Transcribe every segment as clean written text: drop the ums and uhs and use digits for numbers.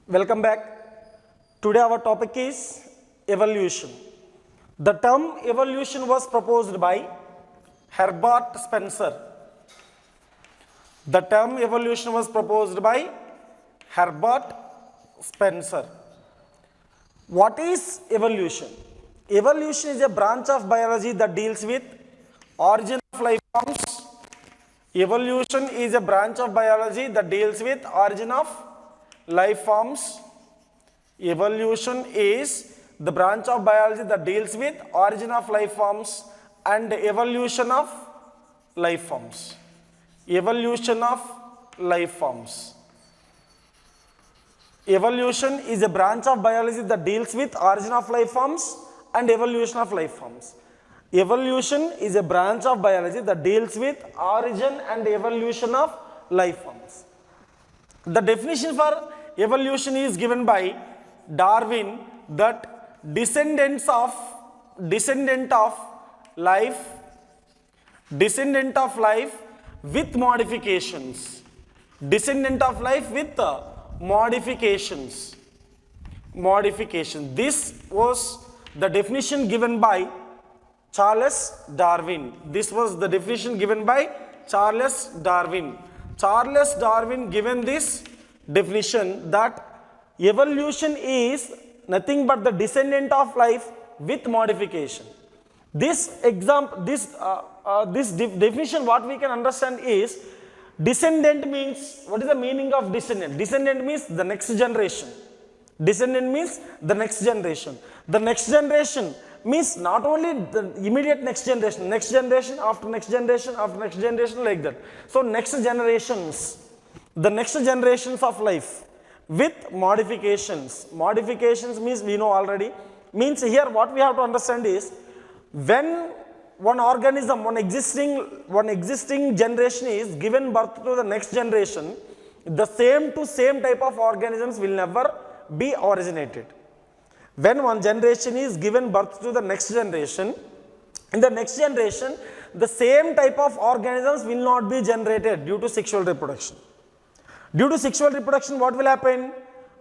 Welcome back. Today our topic is evolution. The term evolution was proposed by Herbert Spencer. The term evolution was proposed by Herbert Spencer. What is evolution? Evolution is a branch of biology that deals with origin of life forms. Evolution is a branch of biology that deals with origin of life forms. Evolution is the branch of biology that deals with origin of life forms and evolution of life forms. Evolution of life forms. Evolution is a branch of biology that deals with origin of life forms and evolution of life forms. Evolution is a branch of biology that deals with origin and evolution of life forms. The definition for evolution is given by Darwin that descendant of life with modifications. Descendant of life with modifications. This was the definition given by Charles Darwin. This was the definition given by Charles Darwin. Charles Darwin given this definition that evolution is nothing but the descendant of life with modification. This definition, what we can understand is descendant means, what is the meaning of descendant? Descendant means the next generation. Descendant means the next generation. The next generation means not only the immediate next generation after next generation after next generation, like that. So next generations, the next generations of life with modifications. Modifications means we know already. Means here what we have to understand is when one organism, one existing generation is given birth to the next generation, the same type of organisms will never be originated. When one generation is given birth to the next generation, in the next generation, the same type of organisms will not be generated due to sexual reproduction. Due to sexual reproduction, what will happen?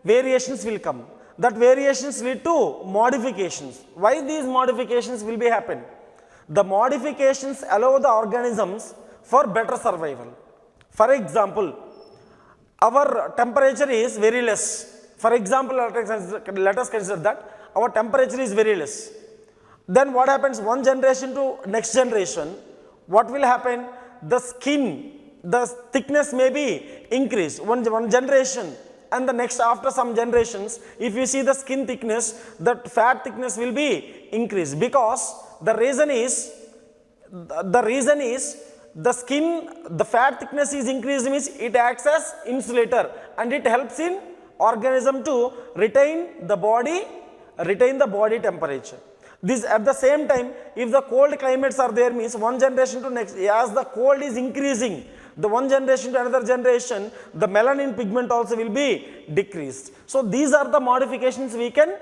Variations will come. That variations lead to modifications. Why these modifications will be happen? The modifications allow the organisms for better survival. For example, our temperature is very less. For example, let us consider that our temperature is very less. Then what happens? One generation to next generation, what will happen? The skin, the thickness may be increased. One generation and the next after some generations, if you see the skin thickness, the fat thickness will be increased, because the reason is the fat thickness is increased means it acts as insulator and it helps in organism to retain the body temperature. This at the same time, if the cold climates are there means one generation to next, as the cold is increasing, the one generation to another generation, the melanin pigment also will be decreased. So these are the modifications we can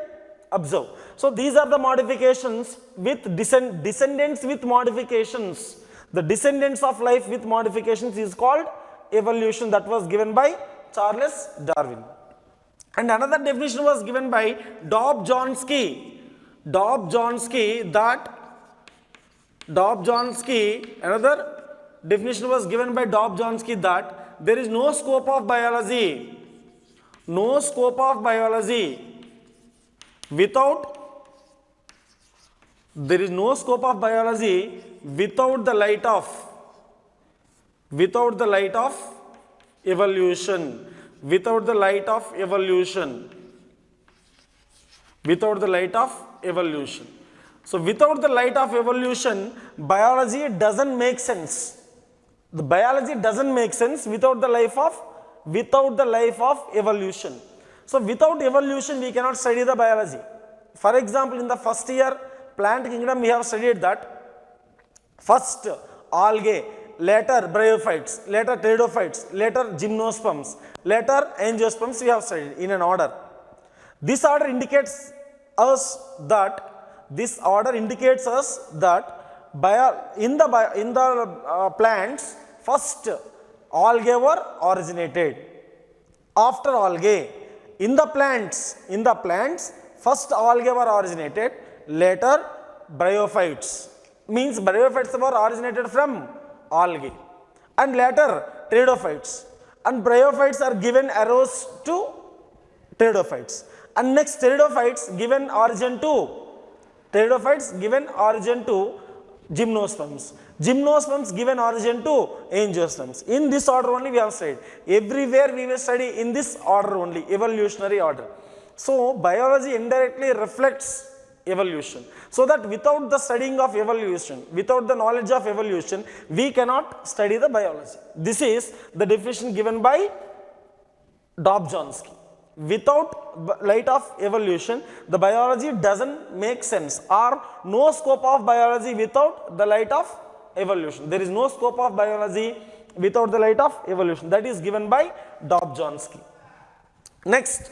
observe. So these are the modifications with descendants with modifications. The descendants of life with modifications is called evolution. That was given by Charles Darwin. And another definition was given by Dobzhansky. Another definition was given by Dobzhansky that there is no scope of biology without the light of evolution. Without the light of evolution. So without the light of evolution, biology doesn't make sense. The biology doesn't make sense without the life of evolution. So without evolution, we cannot study the biology. For example, in the first year plant kingdom, we have studied that first algae, later bryophytes, later pteridophytes, later gymnosperms, later angiosperms we have studied in an order. This order indicates us that in the plants, first algae were originated. After algae, In the plants, first algae were originated, later bryophytes. Means bryophytes were originated from algae, and later pteridophytes. And bryophytes are given arrows to pteridophytes. And next pteridophytes given origin to gymnosperms. Gymnosperms given origin to angiosperms. In this order only we have studied. Everywhere we will study in this order only, evolutionary order. So biology indirectly reflects evolution. So that without the studying of evolution, without the knowledge of evolution, we cannot study the biology. This is the definition given by Dobzhansky. Without light of evolution, the biology doesn't make sense, or no scope of biology without the light of evolution. There is no scope of biology without the light of evolution. That is given by Dobzhansky. Next,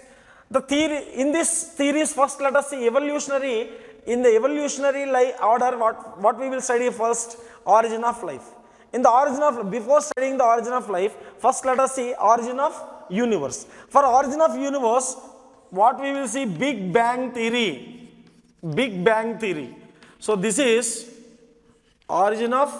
the theory, in this theories, first let us see evolutionary. In the evolutionary order, what we will study first? Origin of life. In the origin of, before studying the origin of life, first let us see origin of universe. For origin of universe, what we will see? Big Bang theory. Big Bang theory. So this is origin of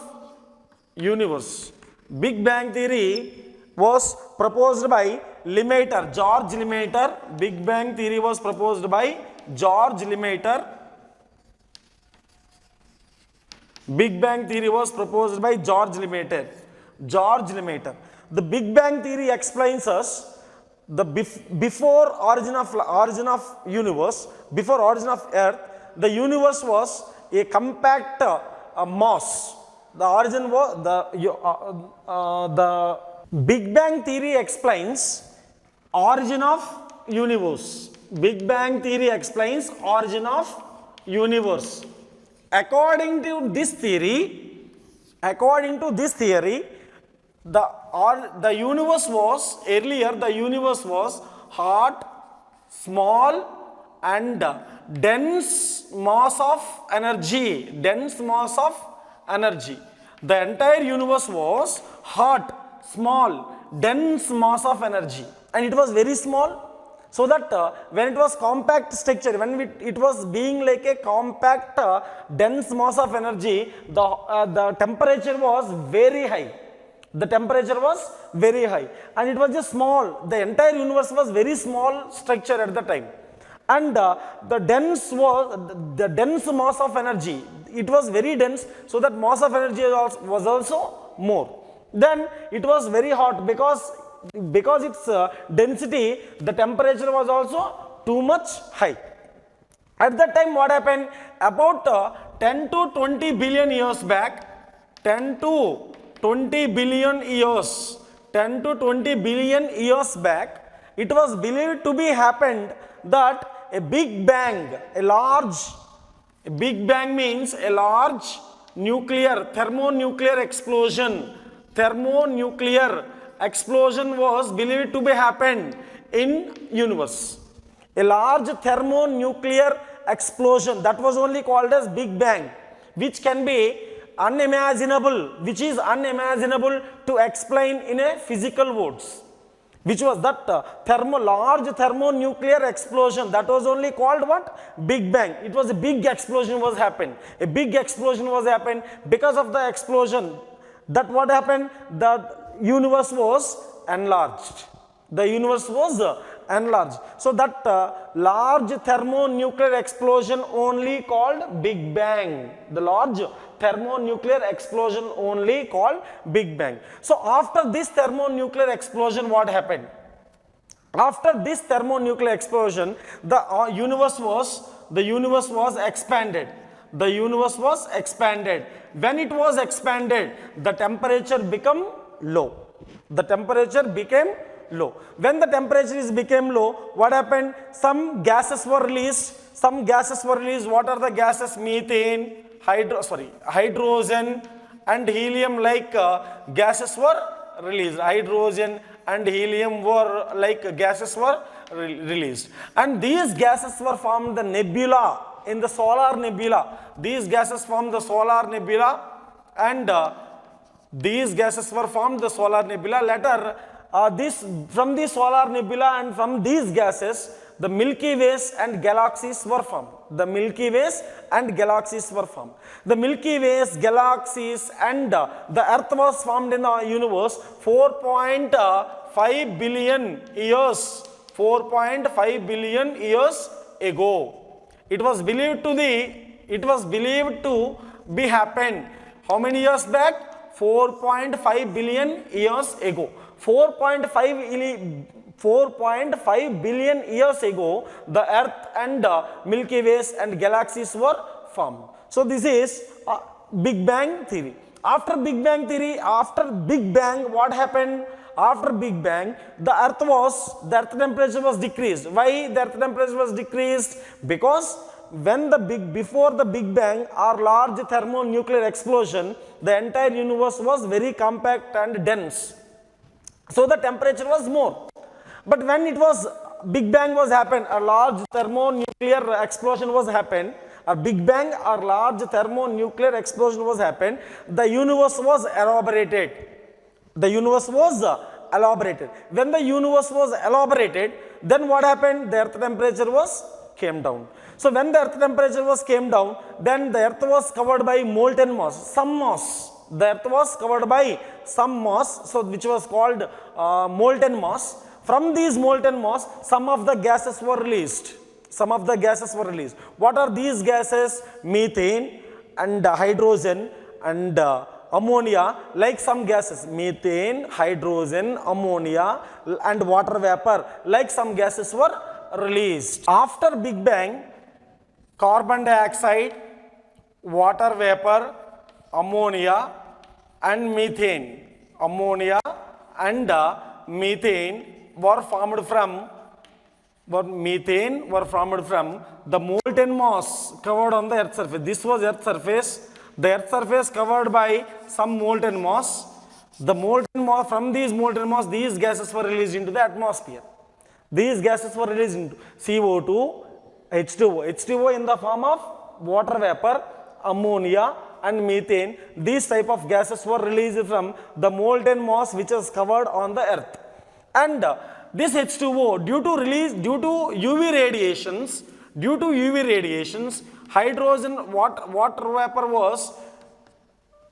universe. Big Bang theory was proposed by Lemaitre, George Lemaitre. Big Bang theory was proposed by George Lemaitre. Big Bang theory was proposed by George Lemaitre. George Lemaitre. The Big Bang theory explains us the before origin of universe, before origin of Earth, the universe was a compact mass. The origin was the Big Bang theory explains origin of universe. Big Bang theory explains origin of universe. According to this theory, the universe was, earlier the universe was hot, small and dense mass of energy. The entire universe was hot, small, dense mass of energy, and it was very small. So that when it was compact structure, when it was being like a compact dense mass of energy, the temperature was very high. The temperature was very high, and it was just small. The entire universe was very small structure at the time, and the dense mass of energy. It was very dense, so that mass of energy was also more. Then it was very hot because its density, the temperature was also too much high. At that time, what happened? About 10 to 20 billion years back, 10 to 20 billion years back, it was believed to be happened that a big bang, a big bang means a large thermonuclear explosion was believed to be happened in universe. A large thermonuclear explosion, that was only called as Big Bang, which can be unimaginable, to explain in a physical words. Which was that large thermonuclear explosion, that was only called what? Big Bang. It was a big explosion was happened. Because of the explosion, that what happened? The universe was enlarged. So that large thermonuclear explosion only called Big Bang. The large thermonuclear explosion only called Big Bang. So after this thermonuclear explosion, what happened? After this thermonuclear explosion, the universe was expanded. When it was expanded, the temperature became low. When the temperature became low, what happened? Some gases were released. What are the gases? Methane, hydrogen and helium like gases were released. Hydrogen and helium were like gases were released. And these gases were formed the nebula, in the solar nebula. These gases formed the solar nebula, and these gases were formed the solar nebula. Later, this from the solar nebula and from these gases, the Milky Ways and galaxies were formed. The Milky Ways and galaxies were formed. The Milky Ways, galaxies, and the Earth was formed in the universe 4.5 billion years. 4.5 billion years ago. It was believed to be happened. How many years back? 4.5 billion years ago. 4.5 billion years ago, the Earth and Milky Ways and galaxies were formed. So this is Big Bang theory. After Big Bang, what happened? After Big Bang, the earth temperature was decreased. Why the earth temperature was decreased? Because before the Big Bang or large thermonuclear explosion, the entire universe was very compact and dense. So the temperature was more. But when Big Bang was happened, a large thermonuclear explosion was happened, a Big Bang or large thermonuclear explosion was happened, the universe was elaborated. The universe was elaborated. When the universe was elaborated, then what happened? The earth temperature came down. So when the earth temperature came down, then the earth was covered by molten mass, some mass. The earth was covered by some mass, so which was called molten mass. From these molten mass, some of the gases were released. What are these gases? Methane and hydrogen and ammonia, like some gases. Methane, hydrogen, ammonia and water vapor, like some gases were released. After Big Bang, carbon dioxide, water vapor, ammonia and methane. Ammonia and methane were formed from the molten mass covered on the earth surface. This was earth surface. The earth surface covered by some molten mass. The molten mass, from these molten mass, these gases were released into the atmosphere. These gases were released into CO2, H2O. H2O in the form of water vapor, ammonia and methane. These type of gases were released from the molten mass which is covered on the earth. And this H2O, due to UV radiations, hydrogen, water vapor was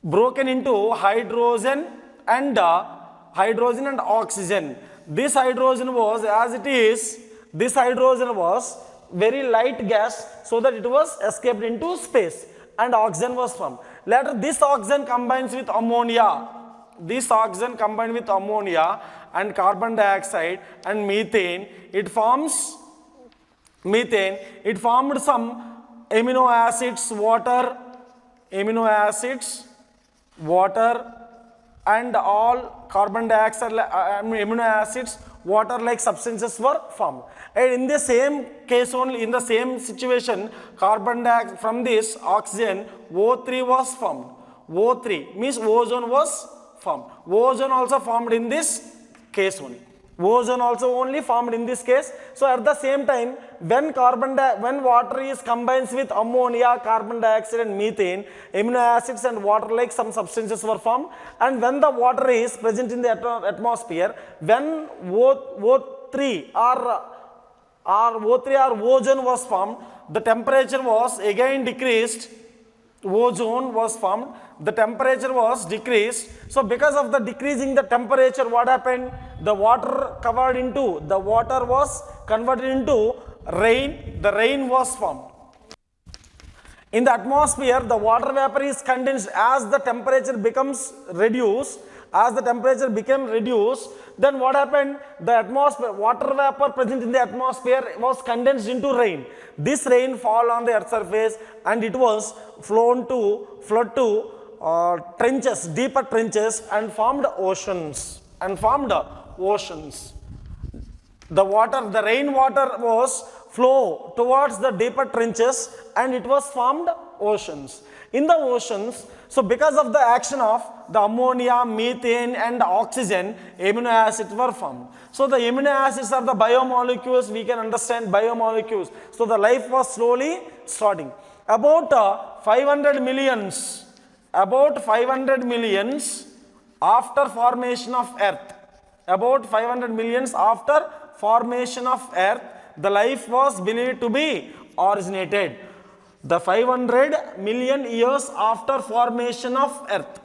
broken into hydrogen and oxygen. This hydrogen was, very light gas, so that it was escaped into space and oxygen was formed. Later this oxygen combines with ammonia. And carbon dioxide and methane. It formed some amino acids, water and all carbon dioxide, amino acids, water like substances were formed. And in the same case only, in the same situation, carbon dioxide, from this oxygen, O3 was formed. O3 means ozone was formed. Ozone also formed in this case only. Ozone also only formed in this case. So at the same time, when water is combines with ammonia, carbon dioxide and methane, amino acids and water like some substances were formed. And when the water is present in the atmosphere, when O3 or ozone was formed, the temperature was again decreased. Ozone was formed, the temperature was decreased. So because of the decreasing the temperature, what happened? The water was converted into rain. The rain was formed. In the atmosphere, the water vapor is condensed as the temperature becomes reduced. Then what happened? The atmosphere, water vapor present in the atmosphere was condensed into rain. This rain fall on the earth surface and it was flood to trenches, deeper trenches, and formed oceans. The rainwater was flow towards the deeper trenches and it was formed oceans. In the oceans, so because of the action of the ammonia, methane and oxygen, amino acids were formed. So the amino acids are the biomolecules, we can understand biomolecules. So the life was slowly starting. About 500 millions after formation of earth. about 500 millions after formation of earth, the life was believed to be originated. The 500 million years after formation of earth,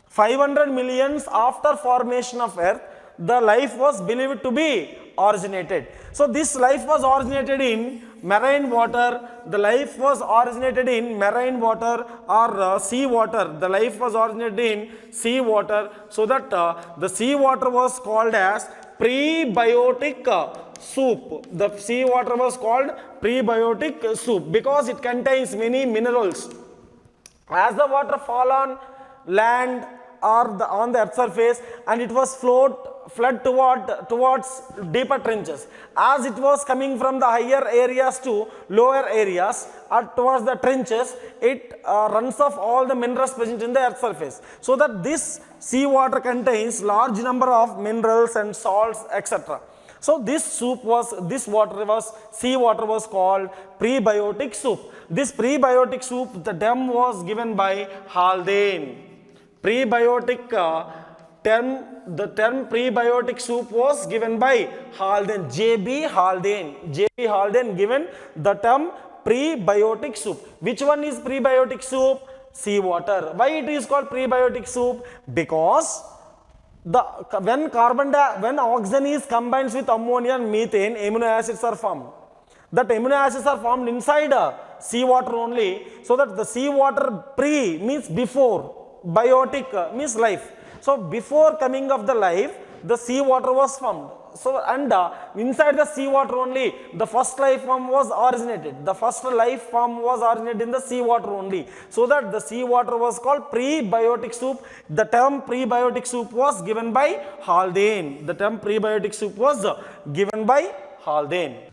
500 millions after formation of earth, the life was believed to be originated. So this life was originated in marine water, the life was originated in marine water or sea water, the life was originated in sea water, so that the sea water was called as prebiotic soup. The sea water was called prebiotic soup because it contains many minerals. As the water fall on land or on the earth's surface, and it was flood towards deeper trenches. As it was coming from the higher areas to lower areas or towards the trenches, it runs off all the minerals present in the earth's surface. So that this sea water contains large number of minerals and salts, etc. So this sea water was called prebiotic soup. This prebiotic soup, the term was given by Haldane. The term prebiotic soup was given by Haldane, J.B. Haldane given the term prebiotic soup. Which one is prebiotic soup? Sea water. Why it is called prebiotic soup? Because when oxygen is combined with ammonia and methane, amino acids are formed. That amino acids are formed inside sea water only, so that the sea water pre means before, biotic means life. So before coming of the life, the sea water was formed. So and inside the sea water only, the first life form was originated. The first life form was originated in the sea water only. So that the sea water was called prebiotic soup. The term prebiotic soup was given by Haldane. The term prebiotic soup was given by Haldane.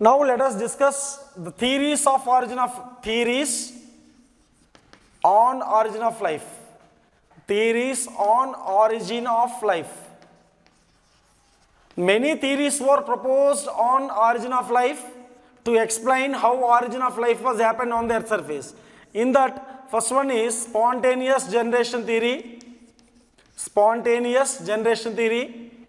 Now let us discuss the theories on origin of life. Theories on origin of life. Many theories were proposed on origin of life to explain how origin of life was happened on the earth's surface. In that, first one is spontaneous generation theory. Spontaneous generation theory.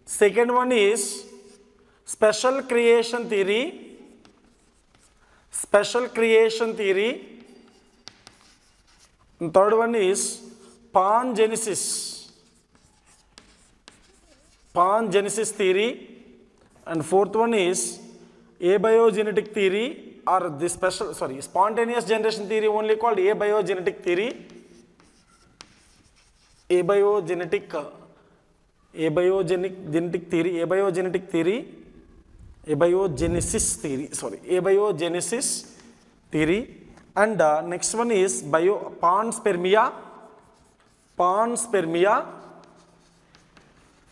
Second one is special creation theory. And third one is pangenesis theory. And fourth one is abiogenetic theory, or the spontaneous generation theory only called abiogenetic theory. Abiogenesis theory. And next one is panspermia,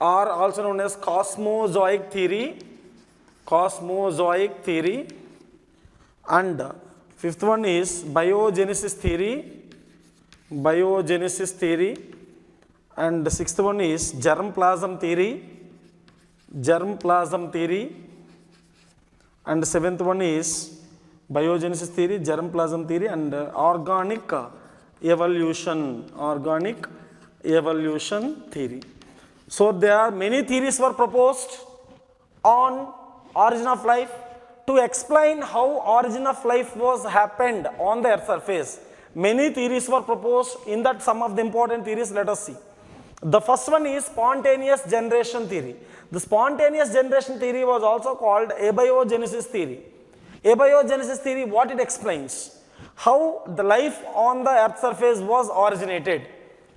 or also known as cosmozoic theory. And fifth one is biogenesis theory. And the sixth one is germ plasm theory. And the seventh one is biogenesis theory, germ plasm theory, and organic evolution theory. So there are many theories were proposed on origin of life to explain how origin of life was happened on the earth's surface. Many theories were proposed. In that, some of the important theories, let us see. The first one is spontaneous generation theory. The spontaneous generation theory was also called abiogenesis theory. Abiogenesis theory, what it explains? How the life on the earth's surface was originated.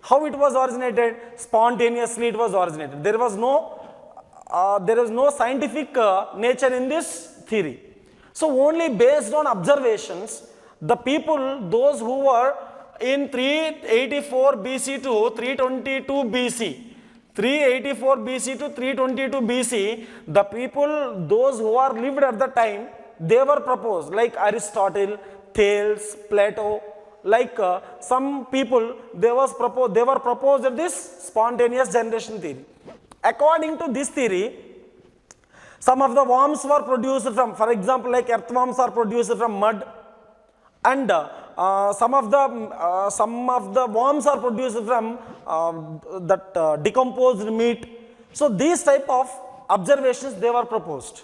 How it was originated? Spontaneously it was originated. There is no scientific nature in this theory. So only based on observations, the people, those who were in 384 BC to 322 BC, 384 BC to 322 BC, the people, those who are lived at the time, they were proposed, like Aristotle, Thales, Plato, like some people, they were proposed this spontaneous generation theory. According to this theory, some of the worms were produced from, for example, like earthworms are produced from mud, and some of the worms are produced from that decomposed meat. So these type of observations they were proposed.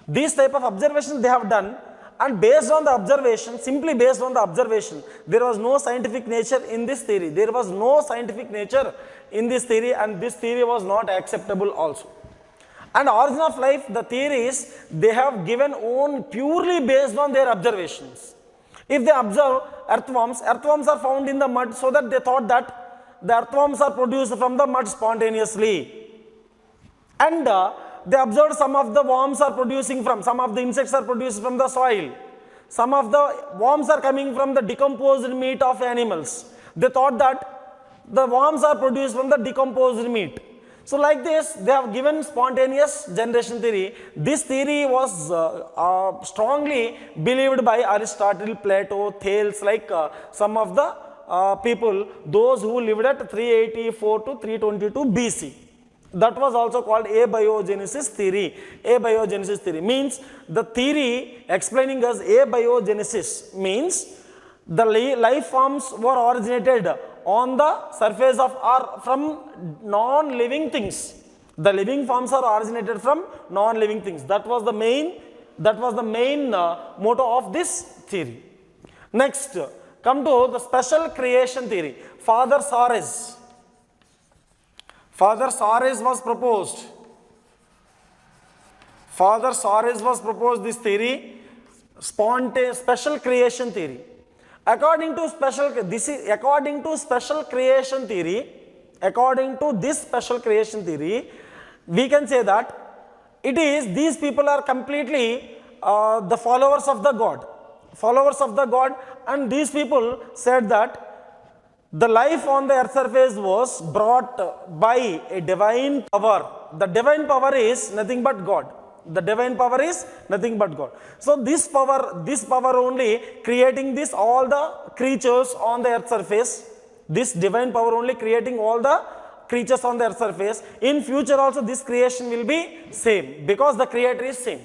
These type of observations they have done, and based on the observation, simply based on the observation, there was no scientific nature in this theory. There was no scientific nature in this theory, and this theory was not acceptable also. And origin of life, the theories they have given on purely based on their observations. If they observe earthworms are found in the mud, so that they thought that the earthworms are produced from the mud spontaneously. And they observed some of the worms are producing from, some of the insects are produced from the soil. Some of the worms are coming from the decomposed meat of animals. They thought that the worms are produced from the decomposed meat. So like this, they have given spontaneous generation theory. This theory was strongly believed by Aristotle, Plato, Thales, like some of the people, those who lived at 384 to 322 BC. That was also called abiogenesis theory. Abiogenesis theory means the theory explaining us abiogenesis means the life forms were originated on the surface of or from non-living things. The living forms are originated from non-living things. That was the main motto of this theory. Next, come to the special creation theory. Father Suarez was proposed. Father Suarez was proposed this theory, special creation theory. According to this special creation theory, we can say that it is these people are completely the followers of the God, and these people said that the life on the earth surface was brought by a divine power. The divine power is nothing but God. So this power only creating all the creatures on the earth surface. This divine power only creating all the creatures on the earth surface. In future also this creation will be same, because the creator is same.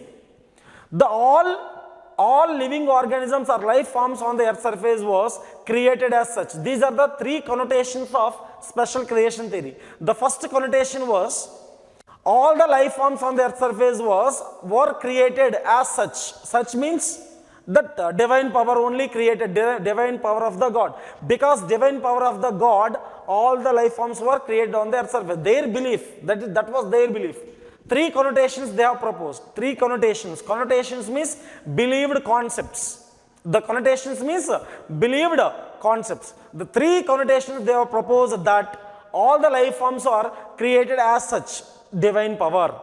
All living organisms or life forms on the earth surface was created as such. These are the three connotations of special creation theory. The first connotation was all the life forms on the earth surface were created as such. Such means that divine power only created, divine power of the God. Because divine power of the God, all the life forms were created on the earth surface. Their belief, that was their belief. Three connotations they have proposed. Three connotations. Connotations means believed concepts. The connotations means believed concepts. The three connotations they have proposed that all the life forms are created as such. Divine power.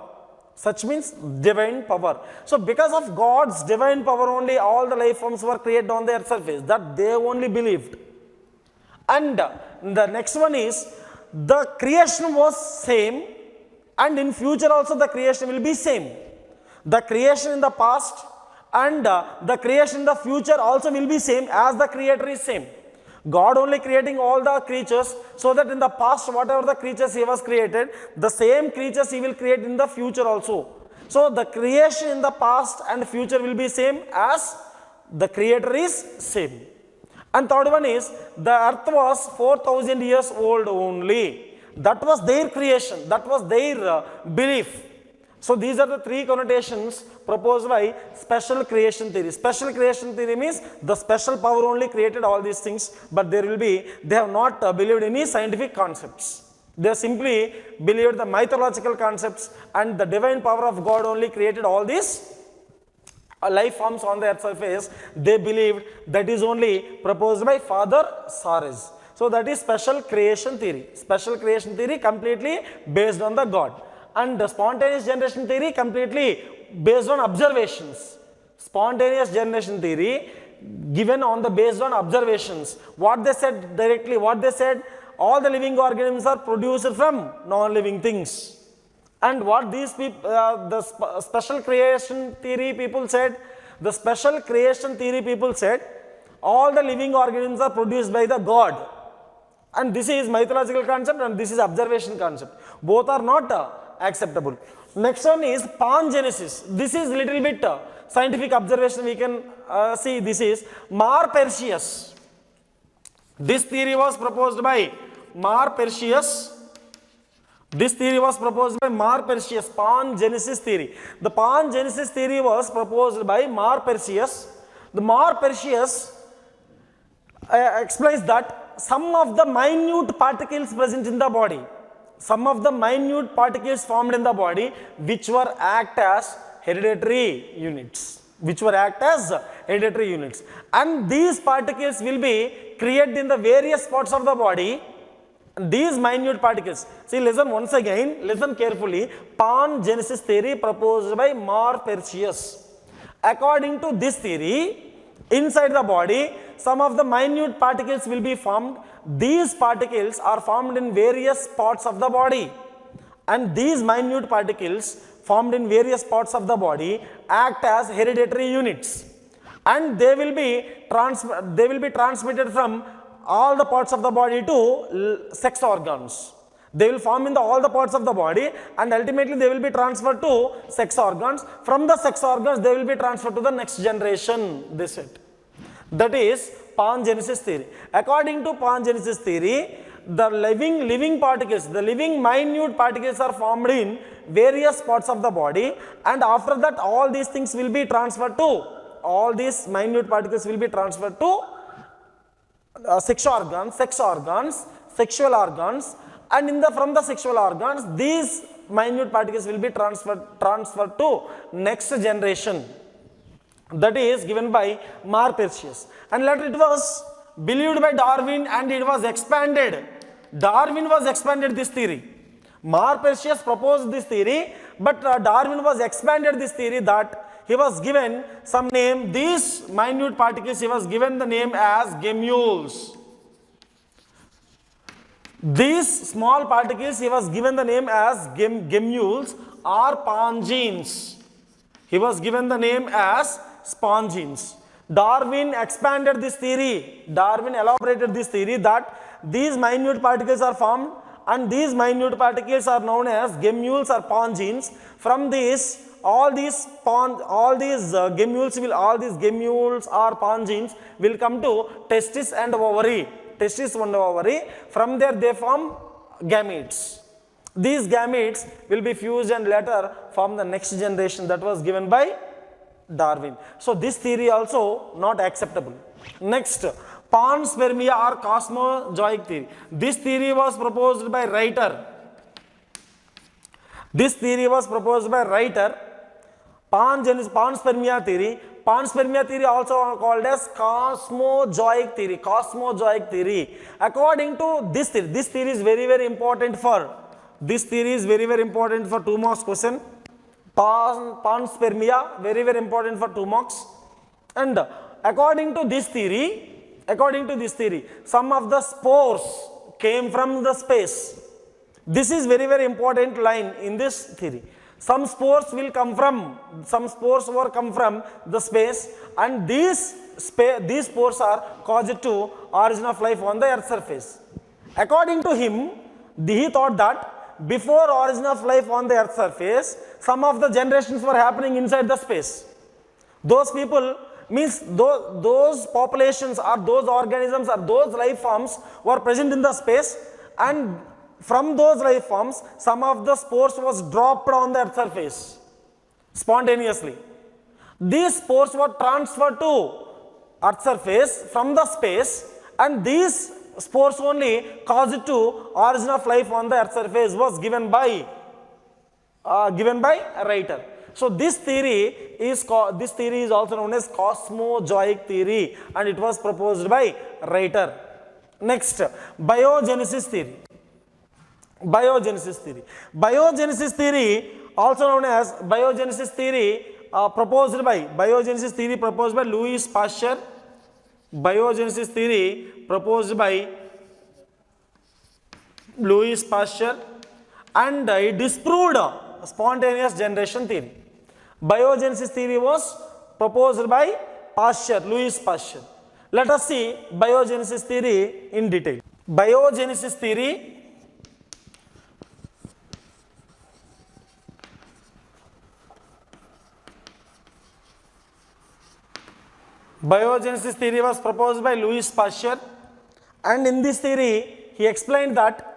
Such means divine power. So because of God's divine power only all the life forms were created on the earth surface. That they only believed. And the next one is the creation was same, and in future also the creation will be same. The creation in the past and the creation in the future also will be same, as the creator is same. God only creating all the creatures, so that in the past whatever the creatures he was created, the same creatures he will create in the future also. So the creation in the past and future will be same, as the creator is same. And third one is the earth was 4,000 years old only. That was their creation, that was their belief. So these are the three connotations proposed by special creation theory. Special creation theory means the special power only created all these things, but they have not believed any scientific concepts. They simply believed the mythological concepts, and the divine power of God only created all these life forms on the earth surface. They believed. That is only proposed by Father Suarez. So that is special creation theory. Special creation theory completely based on the God. And the spontaneous generation theory completely based on observations. Spontaneous generation theory given based on observations. What they said directly, all the living organisms are produced from non-living things. And what these people, the special creation theory people said, all the living organisms are produced by the God. And this is mythological concept and this is observation concept. Both are not acceptable. Next one is pangenesis. This is little bit scientific observation we can see. This is Mar Perseus. This theory was proposed by Marpersius. This theory was proposed by Marpersius, pangenesis theory. The pangenesis theory was proposed by Marpersius. The Marpersius explains that some of the minute particles present in the body, some of the minute particles formed in the body, which were act as hereditary units, and these particles will be created in the various parts of the body. These minute particles, see, listen once again, listen carefully. Pangenesis theory proposed by Marpersius. According to this theory, inside the body, some of the minute particles will be formed. These particles are formed in various parts of the body, and these minute particles formed in various parts of the body act as hereditary units, and they will be transmitted from all the parts of the body to sex organs. They will form in all the parts of the body, and ultimately they will be transferred to sex organs. From the sex organs, they will be transferred to the next generation. This it. That is pangenesis theory. According to pangenesis theory, the living particles, the living minute particles are formed in various parts of the body, and after that all these things will be transferred to, all these minute particles will be transferred to sex organs, sexual organs, and from the sexual organs, these minute particles will be transferred to next generation. That is given by Marpersius. And later it was believed by Darwin, and it was expanded. Darwin was expanded this theory. Marpersius proposed this theory, but Darwin was expanded this theory, that he was given some name. These minute particles, he was given the name as gemmules. These small particles, he was given the name as gemmules or spongenes. He was given the name as spongenes. Darwin expanded this theory. Darwin elaborated this theory that these minute particles are formed, and these minute particles are known as gemmules or spongenes. From this, all these gemmules or spongenes will come to testis and ovary. From there they form gametes. These gametes will be fused and later form the next generation. That was given by Darwin. So this theory also not acceptable. Next, panspermia or cosmozoic theory. This theory was proposed by Reiter. Panspermia theory. Panspermia theory also called as cosmozoic theory. According to this theory is very important for 2 marks question. Panspermia, very important for 2 marks. And according to this theory, some of the spores came from the space. This is very important line in this theory. Some spores were come from the space, and these spores are caused to origin of life on the earth surface. According to him, he thought that before origin of life on the earth surface, some of the generations were happening inside the space. Those people means those populations or those organisms or those life forms were present in the space, and from those life forms, some of the spores was dropped on the earth surface spontaneously. These spores were transferred to earth surface from the space, and these spores only caused to origin of life on the earth surface was given by Reiter. So this theory is also known as cosmozoic theory, and it was proposed by Reiter. Next, biogenesis theory. Biogenesis theory, also known as biogenesis theory, proposed by Louis Pasteur. Biogenesis theory proposed by Louis Pasteur, and it disproved spontaneous generation theory. Biogenesis theory was proposed by Louis Pasteur. Let us see biogenesis theory in detail. Biogenesis theory was proposed by Louis Pasteur, And in this theory, he explained that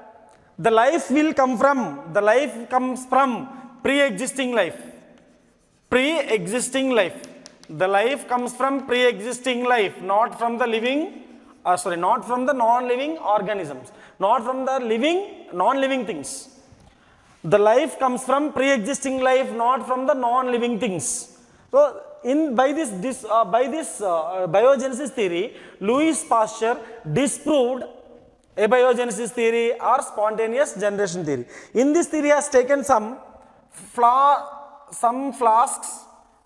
the life comes from pre-existing life. Pre-existing life. The life comes from pre-existing life, not from the not from the non-living organisms, not from the non-living things. The life comes from pre-existing life, not from the non-living things. So, by this biogenesis theory, Louis Pasteur disproved abiogenesis theory or spontaneous generation theory. In this theory, he has taken some flasks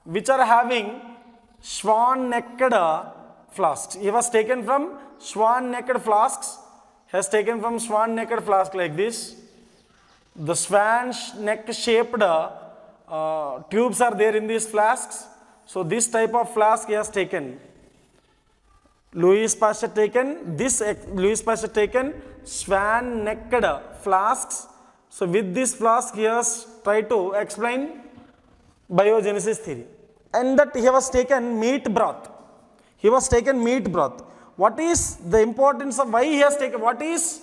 which are having swan-necked flasks. He was taken from swan-necked flasks. He has taken from swan-necked flask like this. The swan neck shaped tubes are there in these flasks. So this type of flask he has taken. Louis Pasteur taken swan necked flasks. So with this flask he has tried to explain biogenesis theory. And that he was taken meat broth. What is the importance of why he has taken, what is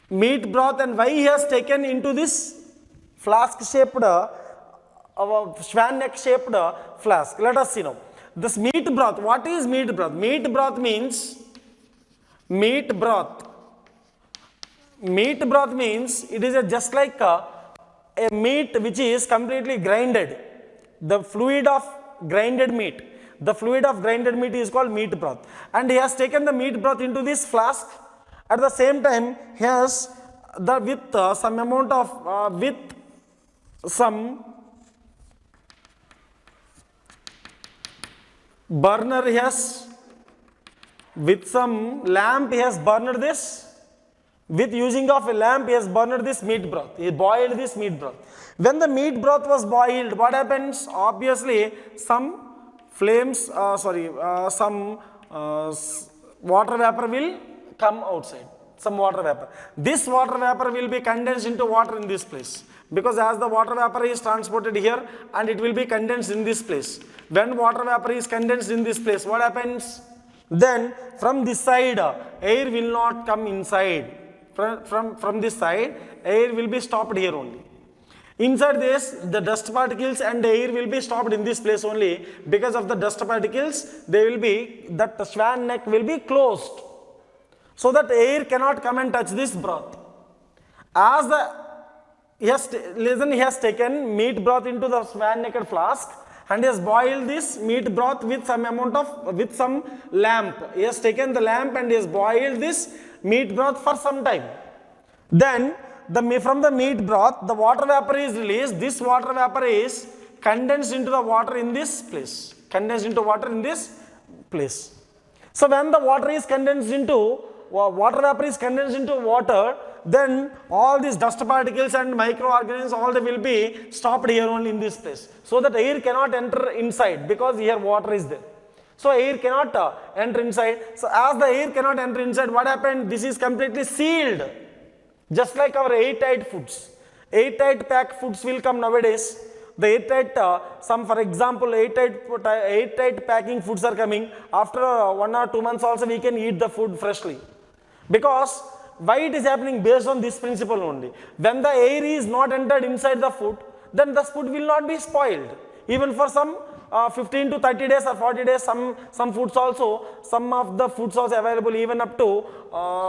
meat broth and why he has taken into this flask shaped, swan neck shaped flask? Let us see now. This meat broth, what is meat broth? Meat broth means it is just like a meat which is completely grinded. The fluid of grinded meat is called meat broth. And he has taken the meat broth into this flask. At the same time, he has some amount of burner, he has with some lamp he has burned this. With using of a lamp, he has burned this meat broth. He boiled this meat broth. When the meat broth was boiled, what happens? Obviously, some water vapor will come outside. Some water vapor. This water vapor will be condensed into water in this place. Because as the water vapor is transported here and it will be condensed in this place. When water vapor is condensed in this place, what happens? Then from this side, air will not come inside. From this side, air will be stopped here only. Inside this, the dust particles and the air will be stopped in this place only. Because of the dust particles, that swan neck will be closed. So that air cannot come and touch this broth. He has taken meat broth into the swan necked flask and he has boiled this meat broth with some lamp. He has taken the lamp and he has boiled this meat broth for some time. Then from the meat broth, the water vapor is released. This water vapor is condensed into the water in this place. So when the water vapor is condensed into water, then all these dust particles and microorganisms, all they will be stopped here only in this place. So that air cannot enter inside because here water is there. So air cannot enter inside. So as the air cannot enter inside, what happened? This is completely sealed. Just like our airtight foods. Airtight packed foods will come nowadays. The airtight, for example, airtight packing foods are coming. After 1 or 2 months also we can eat the food freshly. Because why it is happening? Based on this principle only. When the air is not entered inside the food, then the food will not be spoiled. Even for some 15 to 30 days or 40 days, some foods also, some of the foods also available even up to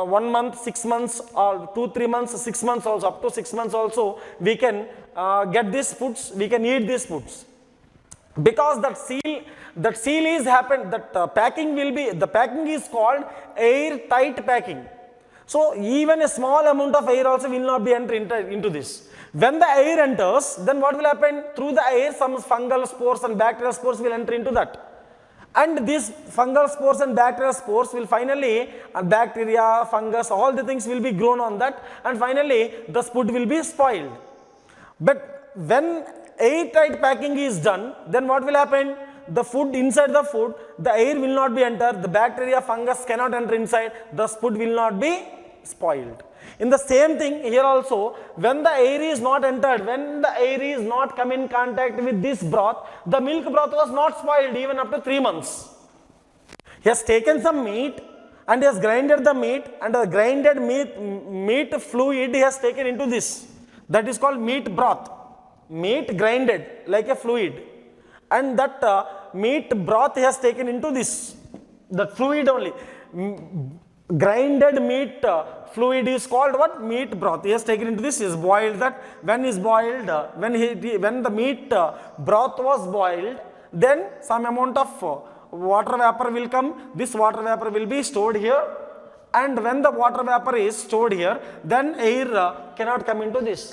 1 month, 6 months or 2-3 months, 6 months also, up to 6 months also, we can get these foods, we can eat these foods. Because that seal is happened, the packing is called airtight packing. So even a small amount of air also will not be entered into this. When the air enters, then what will happen? Through the air, some fungal spores and bacterial spores will enter into that. And these fungal spores and bacterial spores will finally, bacteria, fungus, all the things will be grown on that, and finally the food will be spoiled. But when airtight packing is done, then what will happen? The food, inside the food, the air will not be entered, the bacteria, fungus cannot enter inside, the food will not be spoiled. In the same thing here also, when the air is not entered, when the air is not come in contact with this broth, the milk broth was not spoiled even up to 3 months. He has taken some meat and he has grinded the meat, and the grinded meat fluid he has taken into this. That is called meat broth. Meat grinded like a fluid, and that meat broth he has taken into this. The fluid only. Grinded meat fluid is called what? Meat broth. He has taken into this. He has boiled that. When is boiled, when the meat broth was boiled, then some amount of water vapor will come. This water vapor will be stored here, and when the water vapor is stored here, then air cannot come into this.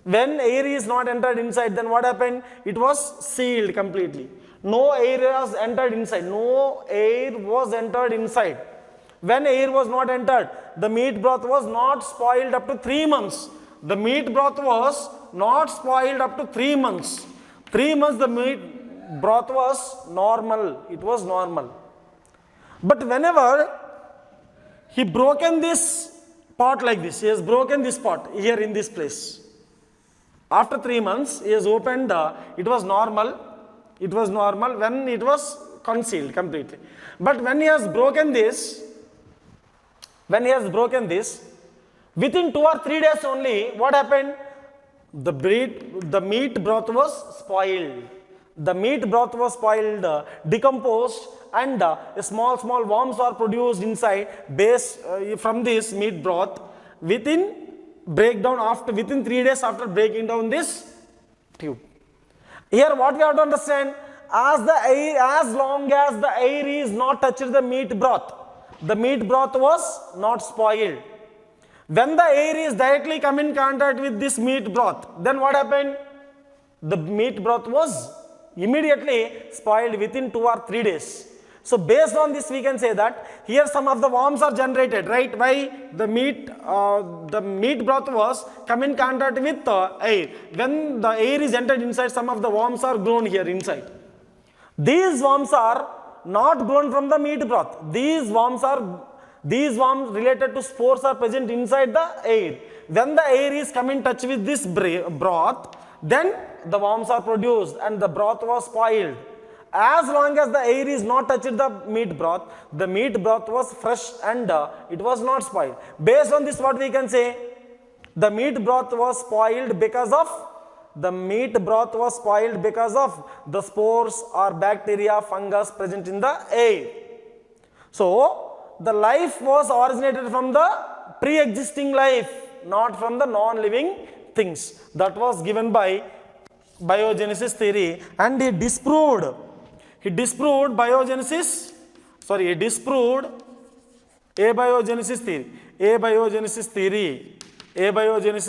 When air is not entered inside, then what happened? It was sealed completely. No air was entered inside. No air was entered inside. When air was not entered, the meat broth was not spoiled up to 3 months. The meat broth was not spoiled up to 3 months. 3 months the meat broth was normal. It was normal. But whenever he broken this pot like this, he has broken this pot here in this place. After 3 months, he has opened, it was normal. It was normal when it was concealed completely. But when he has broken this, within 2 or 3 days only, what happened? The meat broth was spoiled. The meat broth was spoiled, decomposed, and small worms are produced inside from this meat broth within 3 days after breaking down this tube. Here what we have to understand, as long as the air is not touched the meat broth was not spoiled. When the air is directly come in contact with this meat broth, then what happened? The meat broth was immediately spoiled within 2 or 3 days. So based on this, we can say that here some of the worms are generated, right? Why? The meat broth was come in contact with air. When the air is entered inside, some of the worms are grown here inside. These worms are not grown from the meat broth. These worms related to spores are present inside the air. When the air is come in touch with this broth, then the worms are produced and the broth was spoiled. As long as the air is not touched the meat broth was fresh and it was not spoiled. Based on this, what we can say? The meat broth was spoiled because of the spores or bacteria, fungus present in the air. So, the life was originated from the pre-existing life, not from the non-living things. That was given by biogenesis theory, and he disproved abiogenesis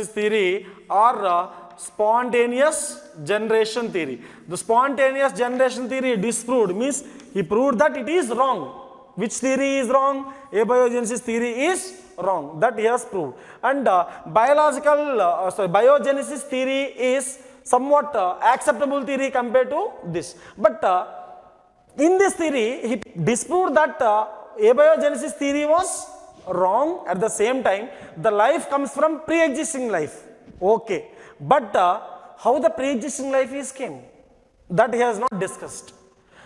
theory or spontaneous generation theory. The spontaneous generation theory disproved means he proved that it is wrong. Which theory is wrong? Abiogenesis theory is wrong. That he has proved. And biogenesis theory is somewhat acceptable theory compared to this. But in this theory, he disproved that abiogenesis theory was wrong. At the same time, the life comes from pre-existing life. Okay. But how the pre-existing life is came? That he has not discussed.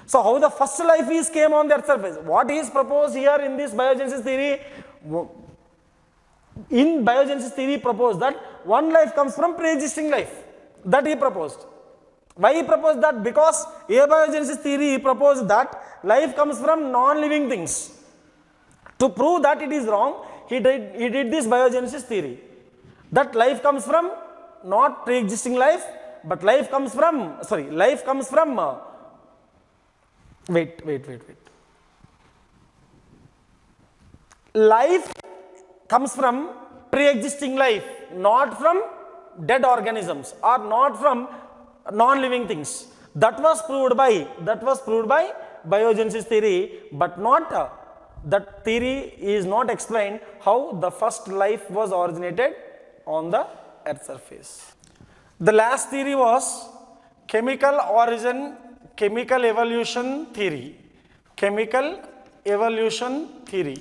So how the first life is came on the earth surface? What is proposed here in this biogenesis theory? In biogenesis theory proposed that one life comes from pre-existing life. That he proposed. Why he proposed that? Because abiogenesis theory proposed that life comes from non-living things. To prove that it is wrong, he did this biogenesis theory. That life comes from not pre-existing life, but life comes from life comes from pre-existing life, not from dead organisms or not from non-living things. That was proved by biogenesis theory, but not that theory is not explained how the first life was originated on the earth surface. The last theory was chemical evolution theory. Chemical evolution theory,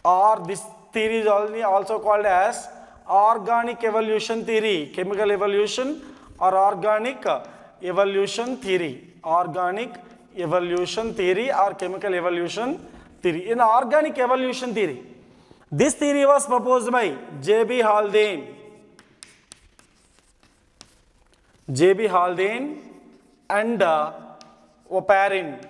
or this theory is also called as organic evolution theory. Chemical evolution or organic evolution theory. Organic evolution theory or chemical evolution theory. In organic evolution theory, this theory was proposed by J.B. Haldane. J.B. Haldane and Oparin.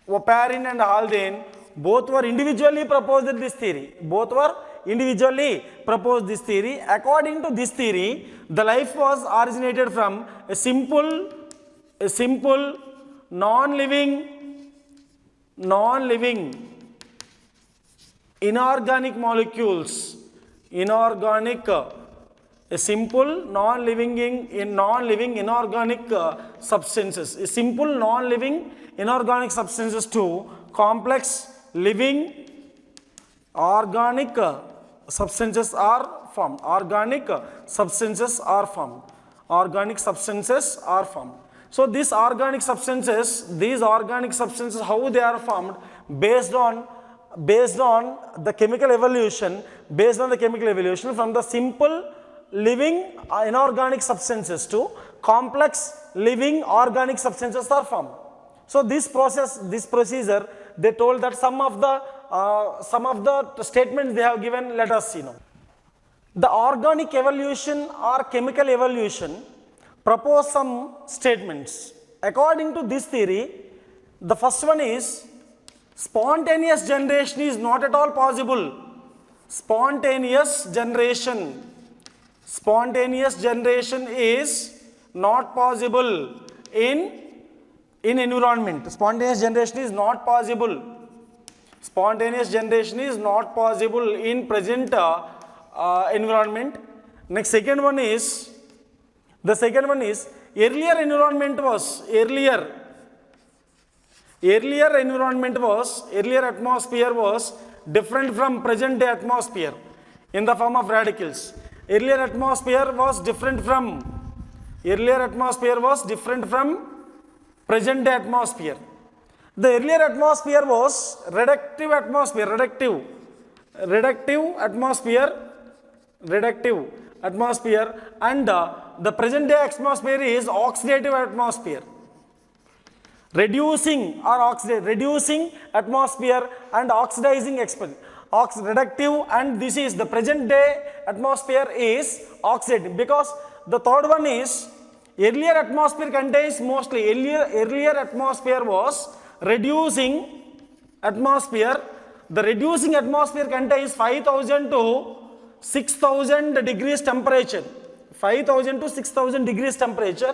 Oparin and Haldane both were individually proposed this theory. Both were individually proposed this theory. According to this theory, the life was originated from a simple non-living inorganic molecules, a simple non-living inorganic substances, a simple non-living inorganic substances to complex living organic substances are formed. Organic substances are formed. So these organic substances, how they are formed? Based on the chemical evolution, from the simple living inorganic substances to complex living organic substances are formed. So this procedure, they told that some of the statements they have given, let us see now. The organic evolution or chemical evolution propose some statements. According to this theory, the first one is spontaneous generation is not at all possible. Spontaneous generation is not possible in environment. Spontaneous generation is not possible. Spontaneous generation is not possible in present environment. Next, second one is earlier atmosphere was different from present day atmosphere in the form of radicals. Earlier atmosphere was different from present day atmosphere. The earlier atmosphere was reductive atmosphere, and the present day atmosphere is oxidative atmosphere. Reducing atmosphere and oxidizing reductive, and this is the present day atmosphere is oxidative, because the third one is earlier atmosphere contains mostly earlier atmosphere was reducing atmosphere. The reducing atmosphere contains 5,000 to 6,000 degrees temperature. 5,000 to 6,000 degrees temperature,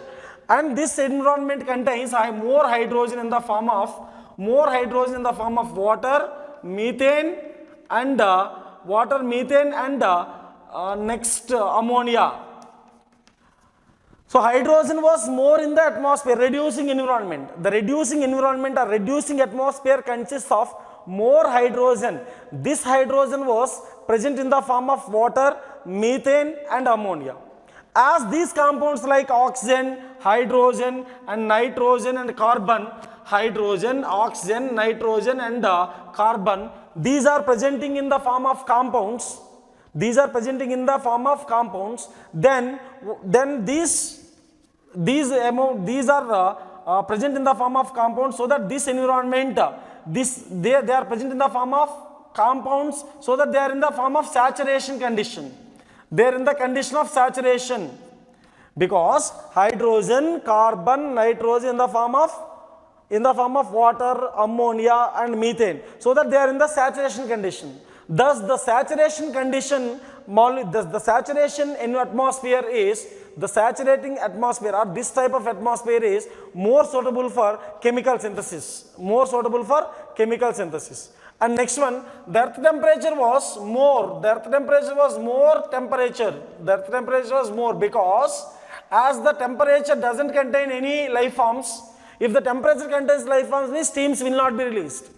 and this environment contains more hydrogen in the form of water, methane, and next ammonia. So hydrogen was more in the atmosphere, reducing environment. The reducing environment or reducing atmosphere consists of more hydrogen. This hydrogen was present in the form of water, methane, and ammonia. As these compounds like oxygen, hydrogen, and nitrogen and carbon, these are presenting in the form of compounds. Then these are present in the form of compounds, so that this environment, they are present in the form of compounds, so that they are in the form of saturation condition. They are in the condition of saturation, because hydrogen, carbon, nitrogen in the form of water, ammonia, and methane, so that they are in the saturation condition. Thus the saturation condition, the saturation in atmosphere is, the saturating atmosphere or this type of atmosphere is more suitable for chemical synthesis. And next one, the earth temperature was more. Because as the temperature doesn't contain any life forms, if the temperature contains life forms, means steams will not be released.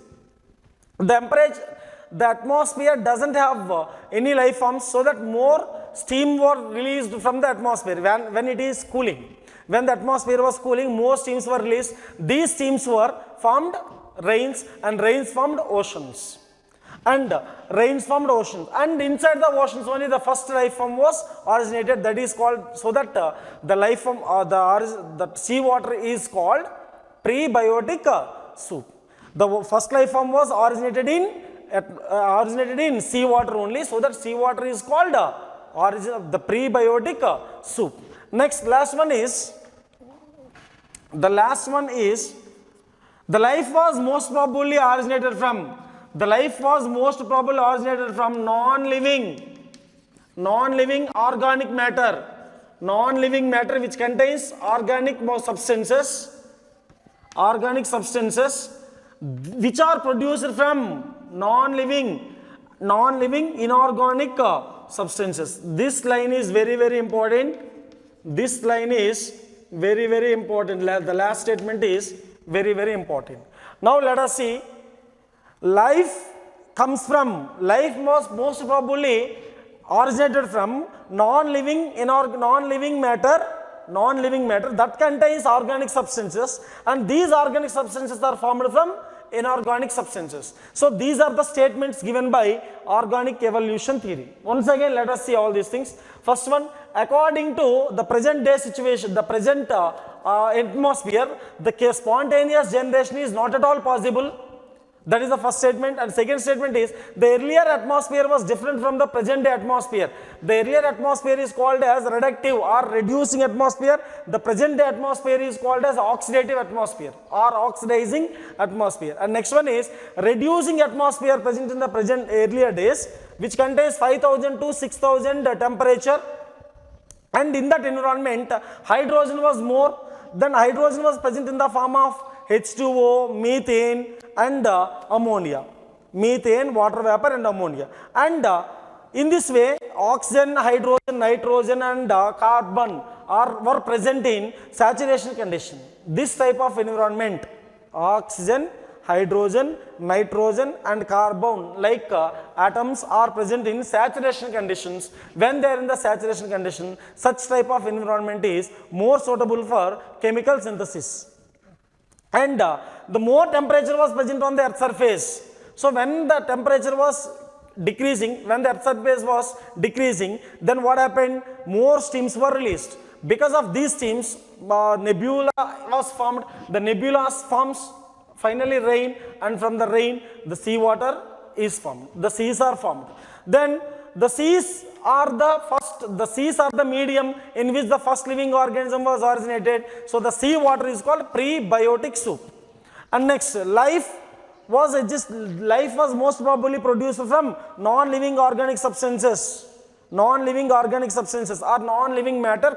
The atmosphere doesn't have any life forms, so that more steam were released from the atmosphere when it is cooling. When the atmosphere was cooling, more steams were released. These steams were formed rains, and rains formed oceans. And inside the oceans only the first life form was originated, that is called, so that the life form, the sea water is called prebiotic soup. The first life form was originated in seawater only, so that seawater is called origin of the prebiotic soup. Next, the last one is the life was most probably originated from non-living organic matter which contains organic substances which are produced from non-living inorganic substances. This line is very, very important. The last statement is very, very important. Now let us see. Life was most probably originated from non-living matter that contains organic substances, and these organic substances are formed from inorganic substances. So these are the statements given by organic evolution theory. Once again, let us see all these things. First one, according to the present day situation, the present atmosphere, the spontaneous generation is not at all possible. That is the first statement. And second statement is, the earlier atmosphere was different from the present day atmosphere. The earlier atmosphere is called as reductive or reducing atmosphere. The present day atmosphere is called as oxidative atmosphere or oxidizing atmosphere. And next one is reducing atmosphere present in the earlier days, which contains 5,000 to 6,000 temperature. And in that environment, hydrogen was more. Then hydrogen was present in the form of H2O, methane and ammonia. Methane, water vapor and ammonia. And in this way, oxygen, hydrogen, nitrogen and carbon were present in saturation condition. This type of environment, oxygen, hydrogen, nitrogen and carbon like atoms are present in saturation conditions. When they are in the saturation condition, such type of environment is more suitable for chemical synthesis. And the more temperature was present on the earth's surface. So when the temperature was decreasing, when the earth's surface was decreasing, then what happened? More steams were released. Because of these steams, nebula was formed. The nebula forms finally rain, and from the rain, the seawater is formed. The seas are formed. Then the seas are the medium in which the first living organism was originated. So the sea water is called prebiotic soup. And next, life was most probably produced from non-living organic substances or non-living matter